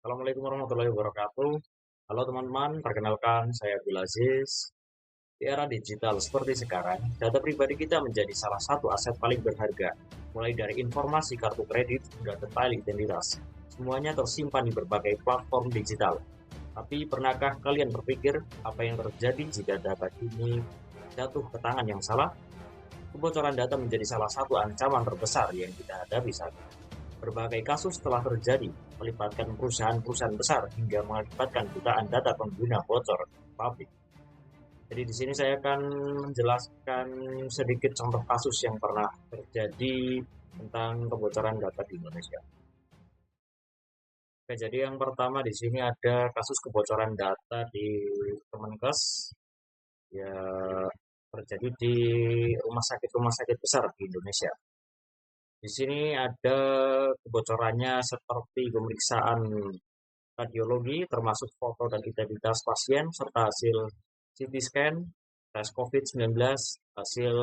Assalamualaikum warahmatullahi wabarakatuh. Halo teman-teman, perkenalkan saya Abdul Aziz. Di era digital seperti sekarang, data pribadi kita menjadi salah satu aset paling berharga. Mulai dari informasi kartu kredit hingga detail identitas. Semuanya tersimpan di berbagai platform digital. Tapi pernahkah kalian berpikir apa yang terjadi jika data ini jatuh ke tangan yang salah? Kebocoran data menjadi salah satu ancaman terbesar yang kita hadapi saat ini. Berbagai kasus telah terjadi, melibatkan perusahaan-perusahaan besar hingga mengakibatkan jutaan data pengguna bocor publik. Jadi di sini saya akan menjelaskan sedikit contoh kasus yang pernah terjadi tentang kebocoran data di Indonesia. Oke, jadi yang pertama di sini ada kasus kebocoran data di Kemenkes, ya terjadi di rumah sakit besar di Indonesia. Di sini ada kebocorannya seperti pemeriksaan radiologi, termasuk foto dan identitas pasien, serta hasil CT scan, tes COVID-19, hasil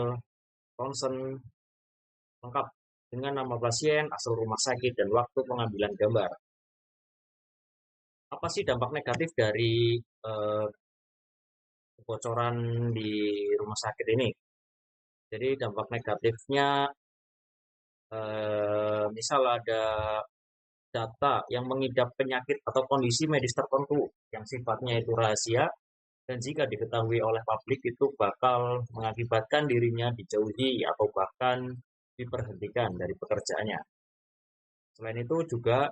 ronsen lengkap dengan nama pasien, asal rumah sakit, dan waktu pengambilan gambar. Apa sih dampak negatif dari kebocoran di rumah sakit ini? Jadi dampak negatifnya, misal ada data yang mengidap penyakit atau kondisi medis tertentu yang sifatnya itu rahasia, dan jika diketahui oleh publik itu bakal mengakibatkan dirinya dijauhi atau bahkan diberhentikan dari pekerjaannya. Selain itu juga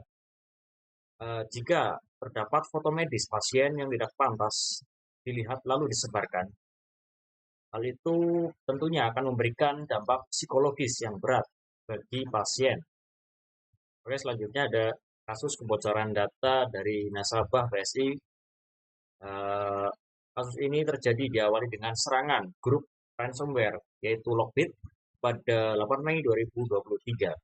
jika terdapat foto medis pasien yang tidak pantas dilihat lalu disebarkan, hal itu tentunya akan memberikan dampak psikologis yang berat bagi pasien. Oke, selanjutnya ada kasus kebocoran data dari nasabah BSI. Eh, Kasus ini terjadi diawali dengan serangan grup ransomware, yaitu Lockbit, pada 8 Mei 2023.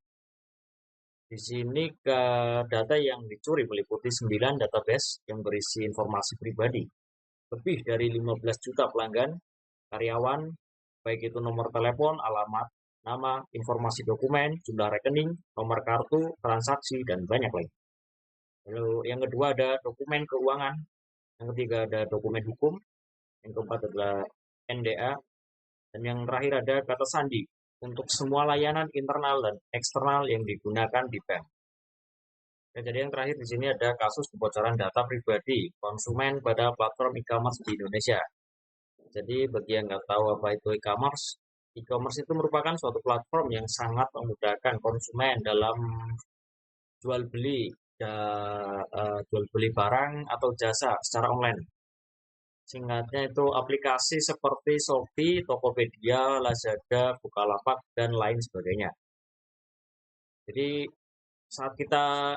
Di sini ke data yang dicuri meliputi 9 database yang berisi informasi pribadi. Lebih dari 15 juta pelanggan, karyawan, baik itu nomor telepon, alamat, nama, informasi dokumen, jumlah rekening, nomor kartu, transaksi, dan banyak lagi. Lalu yang kedua ada dokumen keuangan, yang ketiga ada dokumen hukum, yang keempat adalah NDA, dan yang terakhir ada kata sandi untuk semua layanan internal dan eksternal yang digunakan di bank. Ya, jadi yang terakhir di sini ada kasus kebocoran data pribadi konsumen pada platform e-commerce di Indonesia. Jadi bagi yang nggak tahu apa itu e-commerce itu merupakan suatu platform yang sangat memudahkan konsumen dalam jual beli jual beli barang atau jasa secara online. Singkatnya itu aplikasi seperti Shopee, Tokopedia, Lazada, Bukalapak, dan lain sebagainya. Jadi saat kita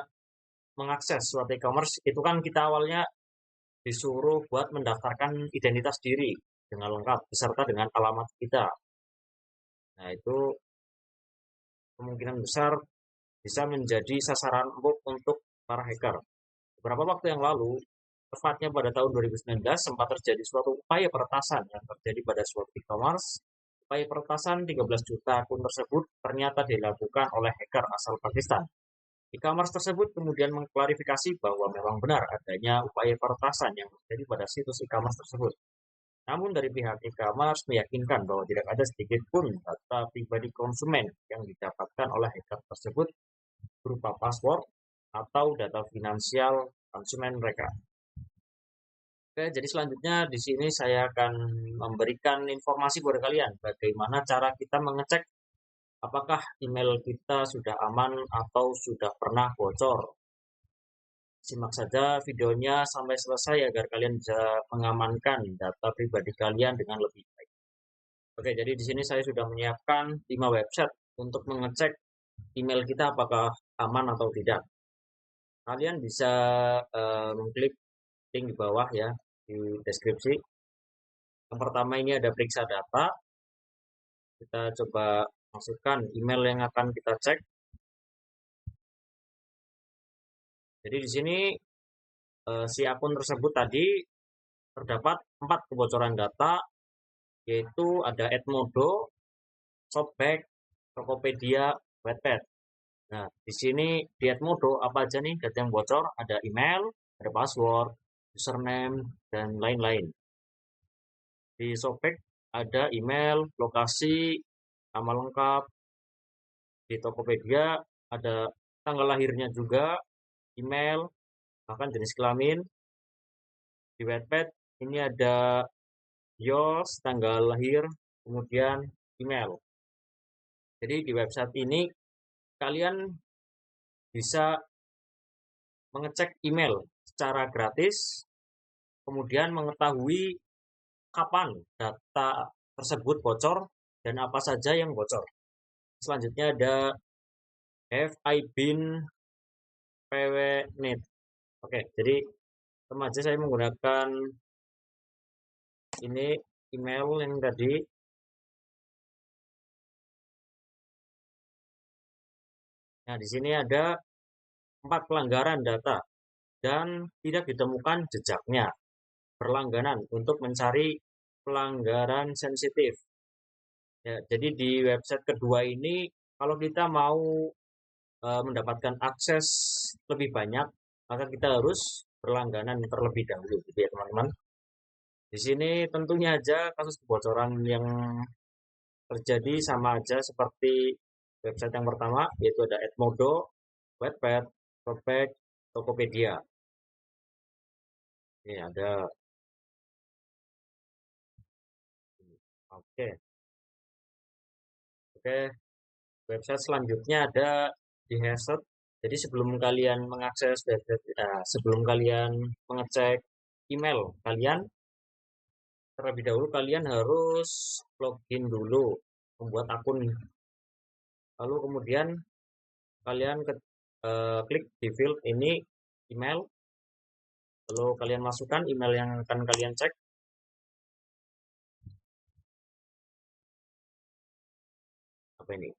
mengakses suatu e-commerce itu kan kita awalnya disuruh buat mendaftarkan identitas diri dengan lengkap beserta dengan alamat kita. Nah, itu kemungkinan besar bisa menjadi sasaran empuk untuk para hacker. Beberapa waktu yang lalu, tepatnya pada tahun 2019, sempat terjadi suatu upaya peretasan yang terjadi pada suatu e-commerce. Upaya peretasan 13 juta akun tersebut ternyata dilakukan oleh hacker asal Pakistan. E-commerce tersebut kemudian mengklarifikasi bahwa memang benar adanya upaya peretasan yang terjadi pada situs e-commerce tersebut. Namun dari pihak e-commerce meyakinkan bahwa tidak ada sedikit pun data pribadi konsumen yang didapatkan oleh hacker tersebut berupa password atau data finansial konsumen mereka. Oke, jadi selanjutnya di sini saya akan memberikan informasi kepada kalian bagaimana cara kita mengecek apakah email kita sudah aman atau sudah pernah bocor. Simak saja videonya sampai selesai agar kalian bisa mengamankan data pribadi kalian dengan lebih baik. Oke, jadi di sini saya sudah menyiapkan 5 website untuk mengecek email kita apakah aman atau tidak. Kalian bisa mengklik link di bawah ya, di deskripsi. Yang pertama ini ada periksa data. Kita coba masukkan email yang akan kita cek. Jadi di sini si akun tersebut tadi terdapat 4 kebocoran data, yaitu ada Edmodo, Shopback, Tokopedia, Wattpad. Nah, di sini di Edmodo apa aja nih data yang bocor? Ada email, ada password, username, dan lain-lain. Di Shopback ada email, lokasi, nama lengkap. Di Tokopedia ada tanggal lahirnya juga, email, bahkan jenis kelamin. Di Wattpad ini ada BIOS, tanggal lahir, kemudian email. Jadi di website ini kalian bisa mengecek email secara gratis, kemudian mengetahui kapan data tersebut bocor dan apa saja yang bocor. Selanjutnya ada Have I been PWNet. Oke, jadi sama aja saya menggunakan ini email yang tadi. Nah, di sini ada 4 pelanggaran data dan tidak ditemukan jejaknya. Berlangganan untuk mencari pelanggaran sensitif. Ya, jadi di website kedua ini kalau kita mau mendapatkan akses lebih banyak, maka kita harus berlangganan terlebih dahulu, gitu ya teman-teman. Di sini tentunya aja kasus kebocoran yang terjadi sama aja seperti website yang pertama, yaitu ada Edmodo, Wattpad, Shopback, Tokopedia. Ini ada. Oke, oke. Website selanjutnya ada di Hesed. Jadi sebelum kalian mengakses website, sebelum kalian mengecek email kalian, terlebih dahulu kalian harus login dulu, membuat akun. Lalu kemudian kalian klik di field ini email, lalu kalian masukkan email yang akan kalian cek. Apa ini?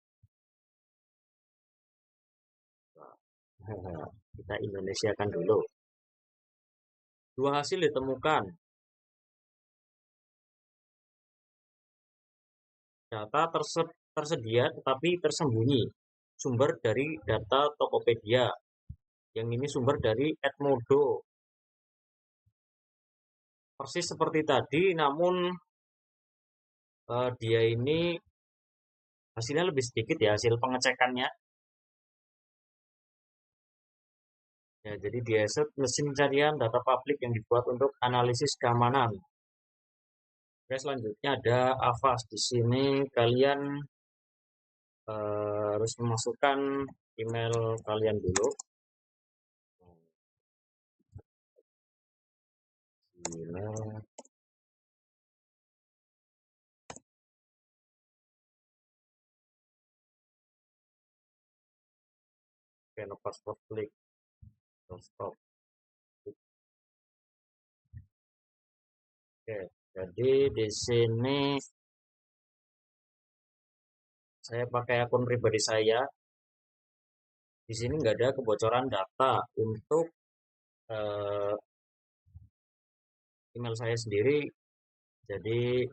Kita Indonesiakan dulu. Dua hasil ditemukan. Data tersedia tetapi tersembunyi. Sumber dari data Tokopedia. Yang ini sumber dari Edmodo. Persis seperti tadi, namun dia ini hasilnya lebih sedikit ya, hasil pengecekannya. Ya, jadi di Asset mesin pencarian data publik yang dibuat untuk analisis keamanan. Oke, selanjutnya ada Avast. Di sini kalian harus memasukkan email kalian dulu. Email. Oke, no password klik. Stop. Oke, jadi di sini saya pakai akun pribadi saya. Di sini nggak ada kebocoran data untuk email saya sendiri. Jadi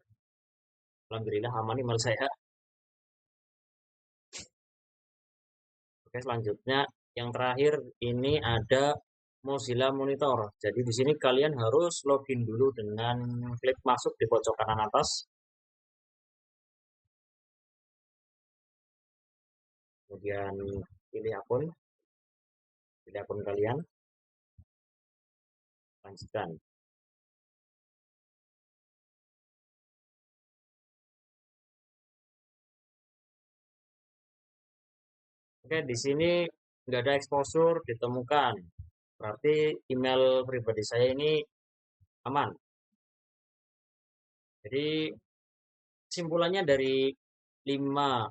alhamdulillah aman email saya. Oke, selanjutnya yang terakhir ini ada Mozilla Monitor. Jadi di sini kalian harus login dulu dengan klik masuk di pojok kanan atas. Kemudian pilih akun kalian, lanjutkan. Oke, di sini nggak ada exposure ditemukan. Berarti email pribadi saya ini aman. Jadi kesimpulannya dari 5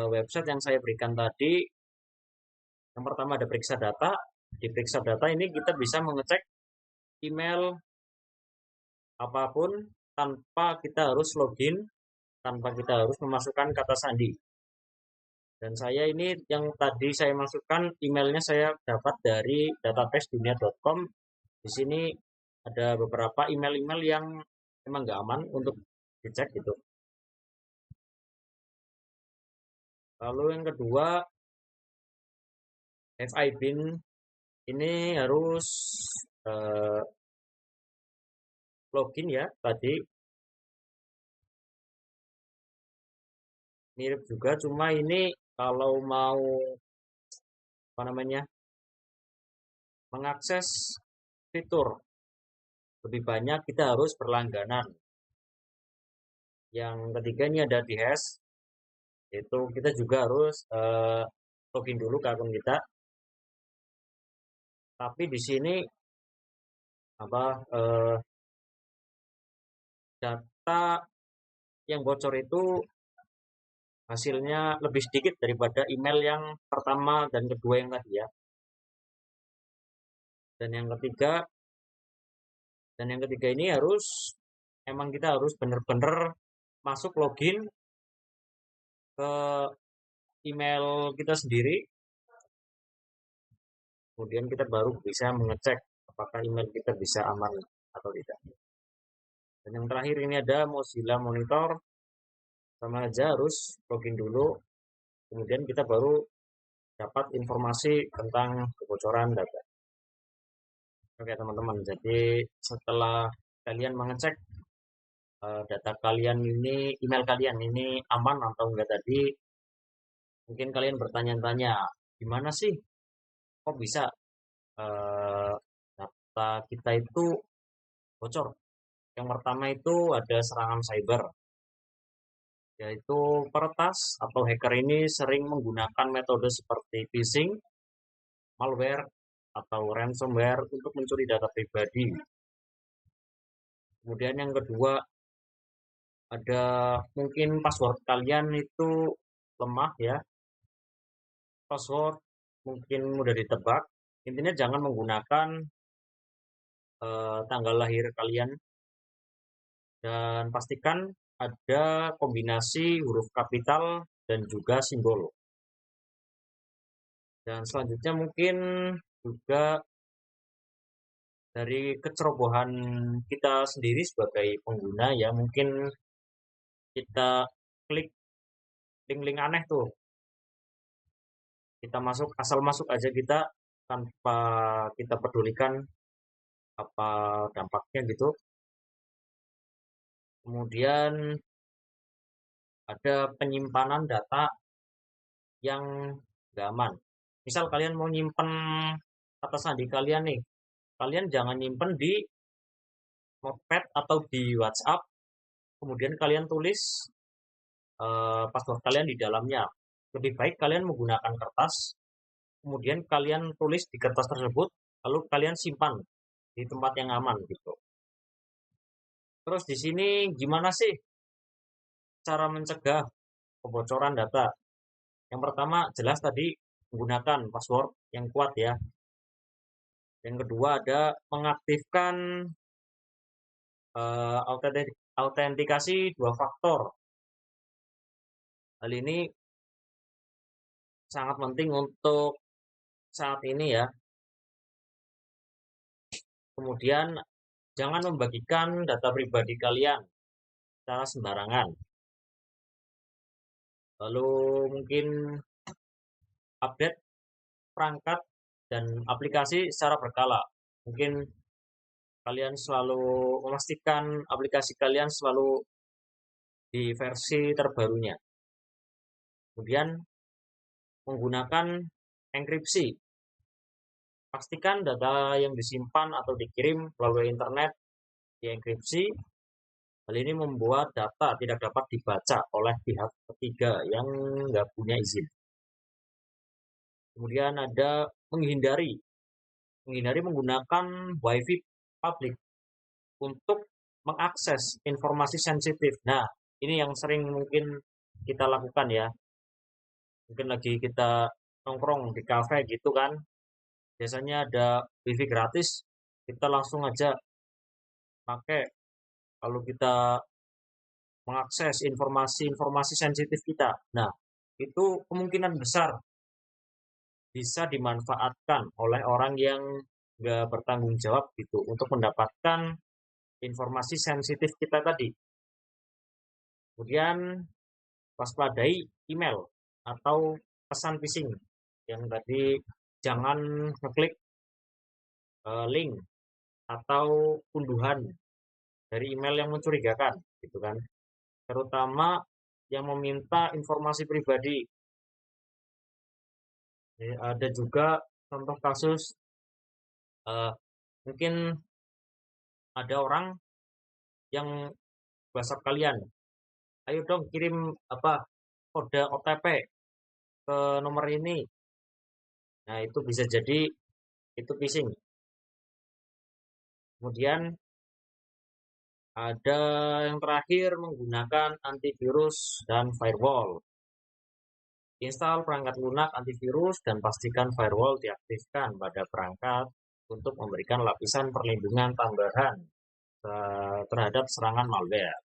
website yang saya berikan tadi, yang pertama ada periksa data. Di periksa data ini kita bisa mengecek email apapun tanpa kita harus login, tanpa kita harus memasukkan kata sandi. Dan saya ini yang tadi saya masukkan emailnya saya dapat dari databasedunia.com. Di sini ada beberapa email-email yang memang nggak aman untuk dicek gitu. Lalu yang kedua, have I been ini harus login ya tadi, mirip juga, cuma ini kalau mau apa namanya mengakses fitur lebih banyak kita harus berlangganan. Yang ketiga ini ada di hash, itu kita juga harus login dulu ke akun kita. Tapi di sini apa data yang bocor itu hasilnya lebih sedikit daripada email yang pertama dan kedua yang tadi ya. Dan yang ketiga ini emang kita harus benar-benar masuk login ke email kita sendiri, kemudian kita baru bisa mengecek apakah email kita bisa aman atau tidak. Dan yang terakhir ini ada Mozilla Monitor, sama aja harus login dulu, kemudian kita baru dapat informasi tentang kebocoran data. Oke teman-teman, jadi setelah kalian mengecek data kalian ini, email kalian ini aman atau enggak tadi, mungkin kalian bertanya-tanya, gimana sih kok bisa data kita itu bocor? Yang pertama itu ada serangan cyber, yaitu peretas atau hacker ini sering menggunakan metode seperti phishing, malware, atau ransomware untuk mencuri data pribadi. Kemudian yang kedua, ada mungkin password kalian itu lemah ya, password mungkin mudah ditebak. Intinya jangan menggunakan tanggal lahir kalian, dan pastikan ada kombinasi huruf kapital dan juga simbol. Dan selanjutnya mungkin juga dari kecerobohan kita sendiri sebagai pengguna ya, mungkin kita klik link-link aneh tuh, kita asal masuk aja kita tanpa kita pedulikan apa dampaknya gitu. Kemudian ada penyimpanan data yang nggak aman. Misal kalian mau nyimpen kata sandi kalian nih, kalian jangan nyimpen di notepad atau di WhatsApp, kemudian kalian tulis password kalian di dalamnya. Lebih baik kalian menggunakan kertas, kemudian kalian tulis di kertas tersebut, lalu kalian simpan di tempat yang aman gitu. Terus di sini gimana sih cara mencegah kebocoran data? Yang pertama jelas tadi menggunakan password yang kuat ya. Yang kedua ada mengaktifkan autentikasi 2 faktor. Hal ini sangat penting untuk saat ini ya. Kemudian jangan membagikan data pribadi kalian secara sembarangan. Lalu mungkin update perangkat dan aplikasi secara berkala. Mungkin kalian selalu memastikan aplikasi kalian selalu di versi terbarunya. Kemudian menggunakan enkripsi. Pastikan data yang disimpan atau dikirim melalui internet dienkripsi. Hal ini membuat data tidak dapat dibaca oleh pihak ketiga yang nggak punya izin. Kemudian ada menghindari menggunakan WiFi publik untuk mengakses informasi sensitif. Nah, ini yang sering mungkin kita lakukan ya. Mungkin lagi kita nongkrong di kafe gitu kan, biasanya ada wifi gratis, kita langsung aja pakai kalau kita mengakses informasi-informasi sensitif kita. Nah, itu kemungkinan besar bisa dimanfaatkan oleh orang yang nggak bertanggung jawab gitu untuk mendapatkan informasi sensitif kita tadi. Kemudian waspadai email atau pesan phishing yang tadi jangan ngeklik link atau unduhan dari email yang mencurigakan, gitu kan. Terutama yang meminta informasi pribadi. Ada juga contoh kasus mungkin ada orang yang WhatsApp kalian, ayo dong kirim apa kode OTP ke nomor ini. Nah, itu bisa jadi itu phishing. Kemudian ada yang terakhir menggunakan antivirus dan firewall. Install perangkat lunak antivirus dan pastikan firewall diaktifkan pada perangkat untuk memberikan lapisan perlindungan tambahan terhadap serangan malware.